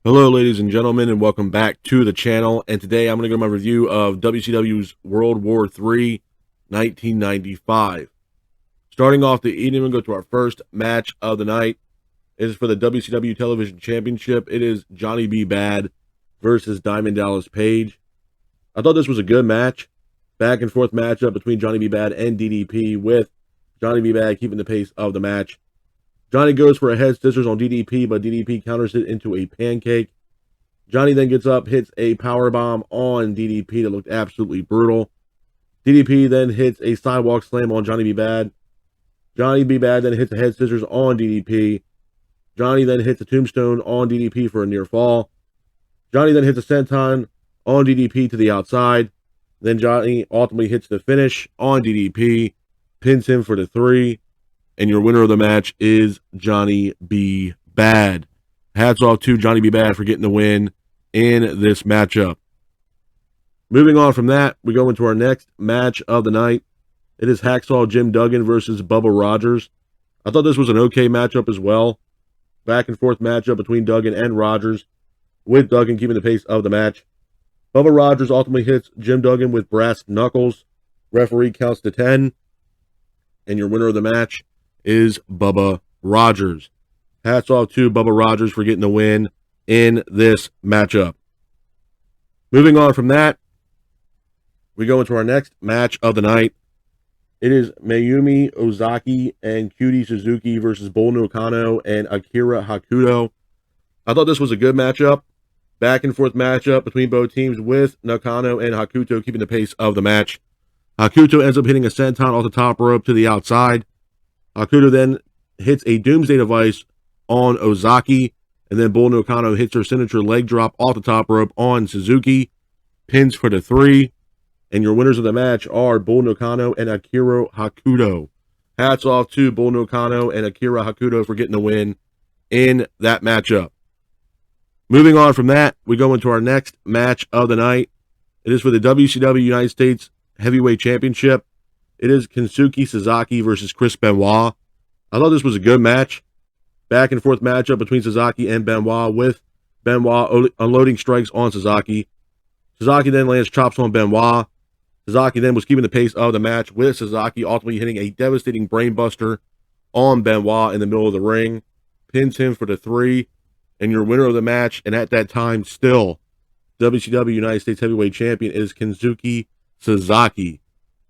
Hello, ladies and gentlemen, and welcome back to the channel. And today I'm going to go my review of WCW's World War III 1995. Starting off the evening, we'll go to our first match of the night. It is for the WCW Television Championship. It is Johnny B. Bad versus Diamond Dallas Page. I thought this was a good match. Back and forth matchup between Johnny B. Bad and DDP, with Johnny B. Bad keeping the pace of the match. Johnny goes for a head scissors on DDP, but DDP counters it into a pancake. Johnny then gets up, hits a power bomb on DDP that looked absolutely brutal. DDP then hits a sidewalk slam on Johnny B. Bad. Johnny B. Bad then hits a head scissors on DDP. Johnny then hits a tombstone on DDP for a near fall. Johnny then hits a senton on DDP to the outside. Then Johnny ultimately hits the finish on DDP, pins him for the 3. And your winner of the match is Johnny B. Bad. Hats off to Johnny B. Bad for getting the win in this matchup. Moving on from that, we go into our next match of the night. It is Hacksaw Jim Duggan versus Bubba Rogers. I thought this was an okay matchup as well. Back and forth matchup between Duggan and Rogers, with Duggan keeping the pace of the match. Bubba Rogers ultimately hits Jim Duggan with brass knuckles. Referee counts to 10. And your winner of the match is Bubba Rogers. Hats off to Bubba Rogers for getting the win in this matchup. Moving on from that, we go into our next match of the night. It is Mayumi Ozaki and Cutie Suzuki versus Bull Nakano and Akira Hakuto. I thought this was a good matchup. Back and forth matchup between both teams, with Nakano and Hakuto keeping the pace of the match. Hakuto ends up hitting a senton off the top rope to the outside. Hakuto then hits a Doomsday Device on Ozaki, and then Bull Nakano hits her signature leg drop off the top rope on Suzuki, pins for the 3, and your winners of the match are Bull Nakano and Akira Hakuto. Hats off to Bull Nakano and Akira Hakuto for getting the win in that matchup. Moving on from that, we go into our next match of the night. It is for the WCW United States Heavyweight Championship. It is Kensuke Sasaki versus Chris Benoit. I thought this was a good match. Back and forth matchup between Sasaki and Benoit, with Benoit unloading strikes on Sasaki. Sasaki then lands chops on Benoit. Sasaki then was keeping the pace of the match, with Sasaki ultimately hitting a devastating brainbuster on Benoit in the middle of the ring. Pins him for the 3. And your winner of the match, and at that time still WCW United States Heavyweight Champion, is Kensuke Sasaki.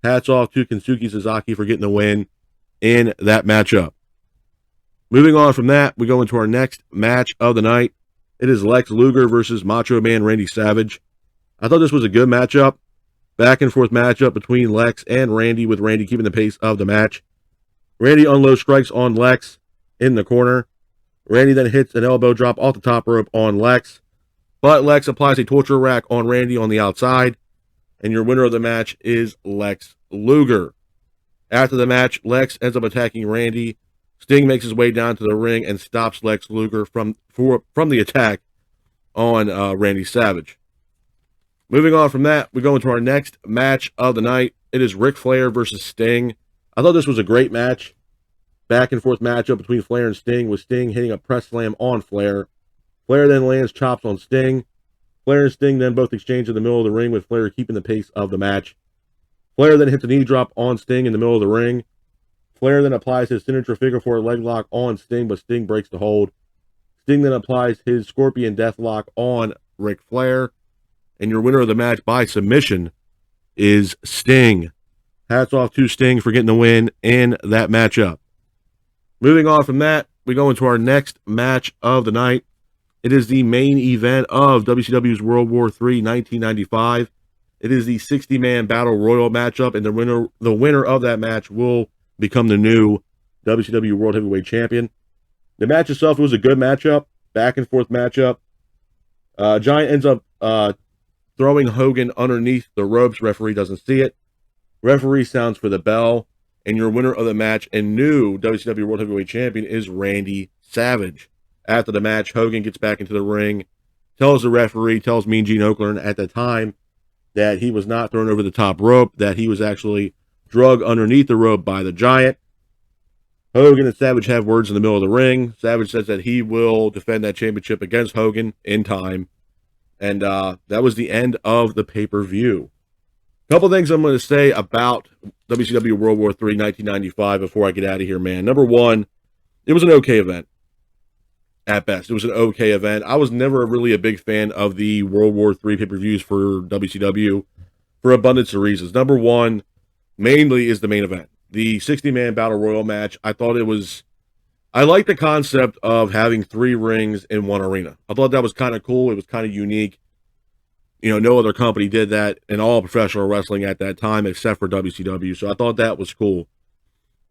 Hats off to Kensuke Sasaki for getting the win in that matchup. Moving on from that, we go into our next match of the night. It is Lex Luger versus Macho Man Randy Savage. I thought this was a good matchup. Back and forth matchup between Lex and Randy, with Randy keeping the pace of the match. Randy unloads strikes on Lex in the corner. Randy then hits an elbow drop off the top rope on Lex, but Lex applies a torture rack on Randy on the outside, and your winner of the match is Lex Luger. After the match, Lex ends up attacking Randy. Sting makes his way down to the ring and stops Lex Luger from the attack on Randy Savage. Moving on from that, we go into our next match of the night. It is Ric Flair versus Sting. I thought this was a great match. Back and forth matchup between Flair and Sting, with Sting hitting a press slam on Flair. Flair then lands chops on Sting. Flair and Sting then both exchange in the middle of the ring, with Flair keeping the pace of the match. Flair then hits a knee drop on Sting in the middle of the ring. Flair then applies his signature figure 4 leg lock on Sting, but Sting breaks the hold. Sting then applies his Scorpion Death Lock on Ric Flair. And your winner of the match by submission is Sting. Hats off to Sting for getting the win in that matchup. Moving on from that, we go into our next match of the night. It is the main event of WCW's World War III 1995. It is the 60-man Battle Royal matchup, and the winner of that match will become the new WCW World Heavyweight Champion. The match itself was a good matchup, back and forth matchup. Giant ends up throwing Hogan underneath the ropes. Referee doesn't see it. Referee sounds for the bell. And your winner of the match and new WCW World Heavyweight Champion is Randy Savage. After the match, Hogan gets back into the ring, tells the referee, tells Mean Gene Okerlund at the time that he was not thrown over the top rope, that he was actually drug underneath the rope by the Giant. Hogan and Savage have words in the middle of the ring. Savage says that he will defend that championship against Hogan in time. And that was the end of the pay-per-view. A couple things I'm going to say about WCW World War III 1995 before I get out of here, man. Number one, it was an okay event. At best, it was an okay event. I was never really a big fan of the World War III pay-per-views for WCW for abundance of reasons. Number one, mainly is the main event. The 60-man Battle Royal match, I like the concept of having 3 rings in one arena. I thought that was kind of cool. It was kind of unique. You know, no other company did that in all professional wrestling at that time except for WCW. So I thought that was cool.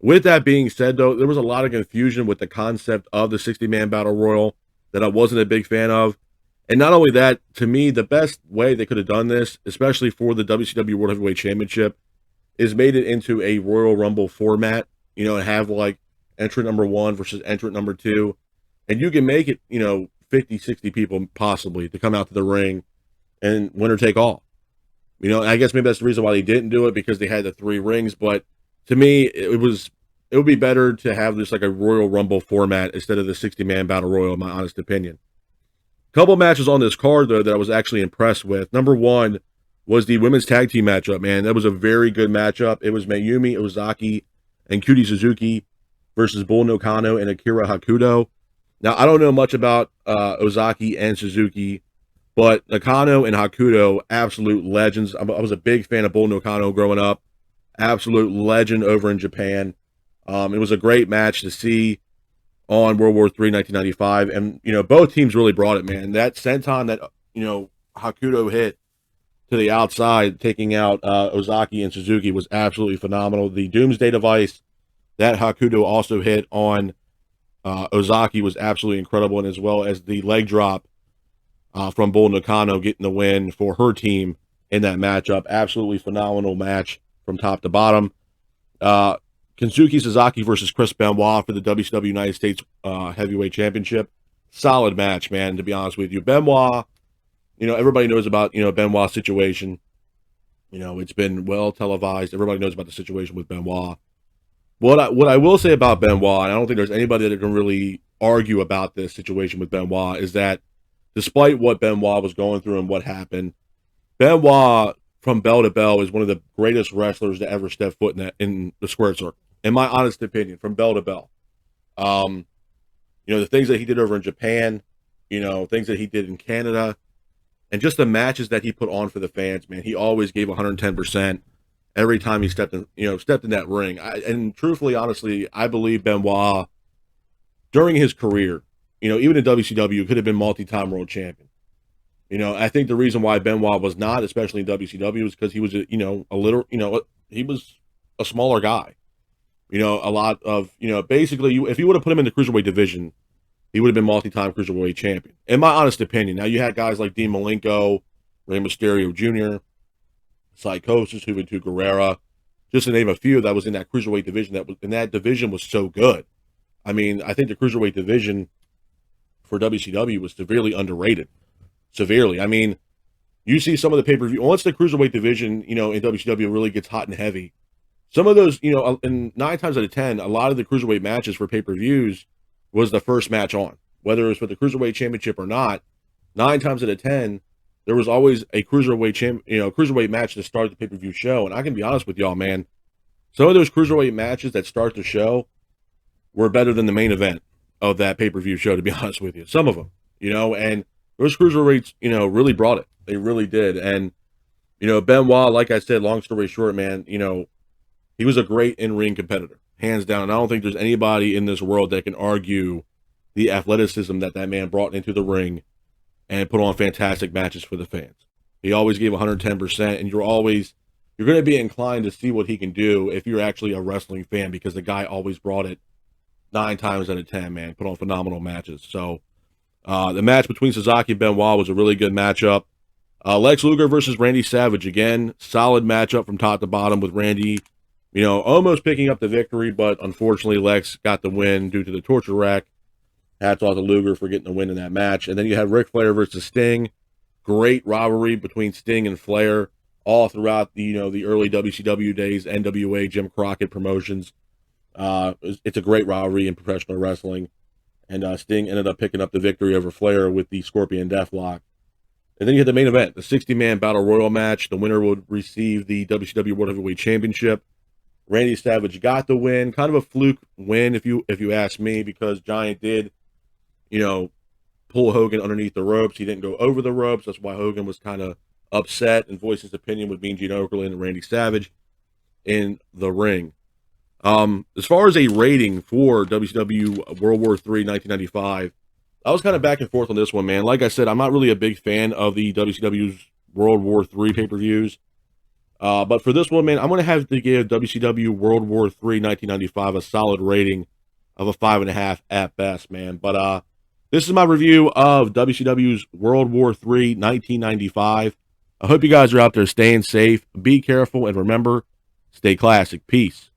With that being said, though, there was a lot of confusion with the concept of the 60-man Battle Royal that I wasn't a big fan of. And not only that, to me, the best way they could have done this, especially for the WCW World Heavyweight Championship, is made it into a Royal Rumble format, you know, and have like entrant number 1 versus entrant number 2. And you can make it, you know, 50, 60 people possibly to come out to the ring and winner take all. You know, I guess maybe that's the reason why they didn't do it, because they had the 3 rings. But to me, it would be better to have this like a Royal Rumble format instead of the 60-man Battle Royal, in my honest opinion. Couple matches on this card, though, that I was actually impressed with. Number 1 was the women's tag team matchup, man. That was a very good matchup. It was Mayumi Ozaki and Cutie Suzuki versus Bull Nakano and Akira Hakuto. Now, I don't know much about Ozaki and Suzuki, but Nakano and Hakuto, absolute legends. I was a big fan of Bull Nakano growing up. Absolute legend over in Japan. It was a great match to see on World War III 1995. And, you know, both teams really brought it, man. That senton that, you know, Hakuto hit to the outside, taking out Ozaki and Suzuki, was absolutely phenomenal. The Doomsday Device that Hakuto also hit on Ozaki was absolutely incredible, and as well as the leg drop from Bull Nakano getting the win for her team in that matchup. Absolutely phenomenal match from top to bottom. Kensuke Sasaki versus Chris Benoit for the WCW United States Heavyweight Championship. Solid match, man, to be honest with you. Benoit, you know, everybody knows about, you know, Benoit's situation. You know, it's been well televised. Everybody knows about the situation with Benoit. What I will say about Benoit, and I don't think there's anybody that can really argue about this situation with Benoit, is that despite what Benoit was going through and what happened, Benoit, from bell to bell, is one of the greatest wrestlers to ever step foot in the square circle, in my honest opinion, from bell to bell. You know, the things that he did over in Japan, you know, things that he did in Canada, and just the matches that he put on for the fans, man. He always gave 110% every time he stepped in that ring. And truthfully, honestly, I believe Benoit, during his career, you know, even in WCW, could have been multi-time world champion. You know, I think the reason why Benoit was not, especially in WCW, is because he was, he was a smaller guy. You know, a lot of, you know, basically, if you would have put him in the cruiserweight division, he would have been multi-time cruiserweight champion, in my honest opinion. Now, you had guys like Dean Malenko, Rey Mysterio Jr., Psychosis, Juventud Guerrera, just to name a few that was in that cruiserweight division. That division was so good. I mean, I think the cruiserweight division for WCW was severely underrated. Severely. I mean, you see some of the pay-per-view, once the cruiserweight division, you know, in WCW really gets hot and heavy, some of those, you know, and 9 times out of 10, a lot of the cruiserweight matches for pay-per-views was the first match on. Whether it was for the cruiserweight championship or not, 9 times out of 10, there was always a cruiserweight match to start the pay-per-view show. And I can be honest with y'all, man, some of those cruiserweight matches that start the show were better than the main event of that pay-per-view show, to be honest with you. Some of them, you know, and those cruiserweights, you know, really brought it. They really did. And, you know, Benoit, like I said, long story short, man, you know, he was a great in-ring competitor, hands down. And I don't think there's anybody in this world that can argue the athleticism that man brought into the ring and put on fantastic matches for the fans. He always gave 110%, and you're going to be inclined to see what he can do if you're actually a wrestling fan, because the guy always brought it 9 times out of 10, man. Put on phenomenal matches. So the match between Sasaki and Benoit was a really good matchup. Lex Luger versus Randy Savage, again, solid matchup from top to bottom, with Randy, you know, almost picking up the victory, but unfortunately Lex got the win due to the torture rack. Hats off to Luger for getting the win in that match. And then you had Ric Flair versus Sting. Great rivalry between Sting and Flair all throughout the early WCW days, NWA, Jim Crockett promotions. It's a great rivalry in professional wrestling, and Sting ended up picking up the victory over Flair with the Scorpion Deathlock. And then you had the main event, the 60-man Battle Royal match. The winner would receive the WCW World Heavyweight Championship. Randy Savage got the win, kind of a fluke win if you ask me, because Giant did, you know, pull Hogan underneath the ropes. He didn't go over the ropes. That's why Hogan was kind of upset and voiced his opinion with Mean Gene Okerlund and Randy Savage in the ring. As far as a rating for WCW World War III 1995, I was kind of back and forth on this one, man. Like I said, I'm not really a big fan of the WCW's World War III pay-per-views. But for this one, man, I'm going to have to give WCW World War III 1995 a solid rating of a 5.5 at best, man. But this is my review of WCW's World War III 1995. I hope you guys are out there staying safe. Be careful, and remember, stay classic. Peace.